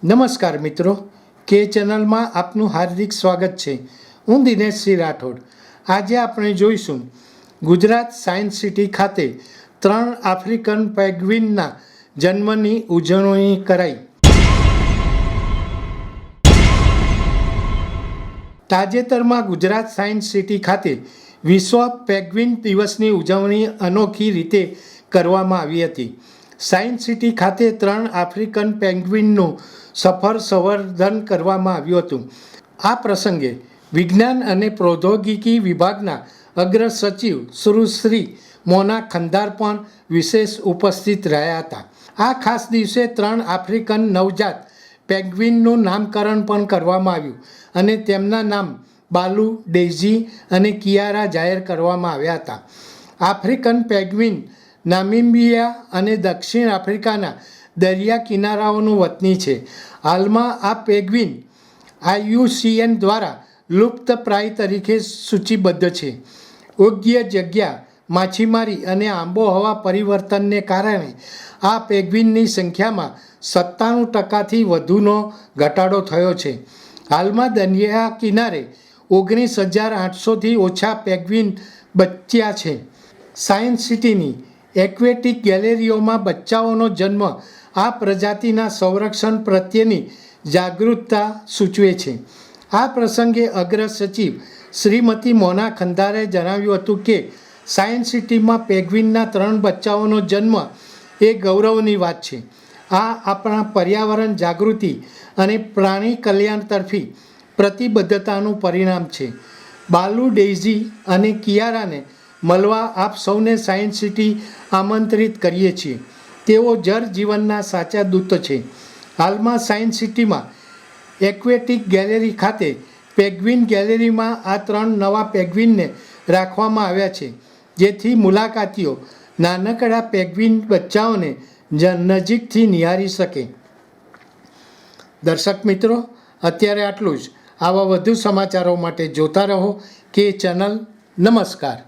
નમસ્કાર મિત્રો, કે ચેનલમાં આપનું હાર્દિક સ્વાગત છે. હું દિનેશ સિંહ રાઠોડ. આજે આપણે જોઈશું ગુજરાત સાયન્સ સિટી ખાતે 3 આફ્રિકન પેંગ્વિનના જન્મની ઉજવણી કરાઈ. તાજેતરમાં ગુજરાત સાયન્સ સિટી ખાતે વિશ્વ પેંગ્વિન દિવસની ઉજવણી અનોખી રીતે કરવામાં આવી હતી. સાયન્સ સિટી ખાતે 3 આફ્રિકન પેંગ્વિનનું સફળ સંવર્ધન કરવામાં આવ્યું હતું. આ પ્રસંગે વિજ્ઞાન અને પ્રૌદ્યોગિકી વિભાગના અગ્ર સચિવ સુશ્રી મોના ખંદાર પણ વિશેષ ઉપસ્થિત રહ્યા હતા. આ ખાસ દિવસે 3 આફ્રિકન નવજાત પેંગ્વિનનું નામકરણ પણ કરવામાં આવ્યું અને તેમના નામ બાલુ, ડેઇઝી અને કિયારા જાહેર કરવામાં આવ્યા હતા. આફ્રિકન પેંગ્વિન નામિબિયા અને દક્ષિણ આફ્રિકાના દરિયા કિનારાઓનું વતની છે. હાલમાં આ પેંગ્વિન IUCN દ્વારા લુપ્તપ્રાય તરીકે સૂચિબદ્ધ છે. યોગ્ય જગ્યા, માછીમારી અને આબોહવા પરિવર્તનને કારણે આ પેંગ્વિનની સંખ્યામાં 97%થી વધુનો ઘટાડો થયો છે. હાલમાં દરિયા કિનારે 19,800થી ઓછા પેંગ્વિન બચ્યા છે. સાયન્સ સિટીની એક્વેટિક ગેલેરીઓમાં બચ્ચાઓનો જન્મ આ પ્રજાતિના સંરક્ષણ પ્રત્યેની જાગૃતતા સૂચવે છે. આ પ્રસંગે અગ્ર સચિવ શ્રીમતી મોના ખંદારે જણાવ્યું હતું કે સાયન્સ સિટીમાં પેંગ્વિનના 3 બચ્ચાઓનો જન્મ એ ગૌરવની વાત છે. આ આપણા પર્યાવરણ જાગૃતિ અને પ્રાણી કલ્યાણ તરફી પ્રતિબદ્ધતાનું પરિણામ છે. બાલુ, ડેઇઝી અને કિયારાને મળવા આપ સૌને સાયન્સ સિટી આમંત્રિત કરીએ છીએ. તેઓ જળ જીવનના સાચા દૂત છે. હાલમાં સાયન્સ સિટીમાં એક્વેટિક ગેલેરી ખાતે પેંગ્વિન ગેલેરીમાં આ 3 નવા પેંગ્વિનને રાખવામાં આવ્યા છે, જેથી મુલાકાતીઓ નાનકડા પેંગ્વિન બચ્ચાઓને નજીકથી નિહાળી શકે. દર્શક મિત્રો, અત્યારે આટલું જ. આવા વધુ સમાચારો માટે જોતા રહો કે ચેનલ. નમસ્કાર.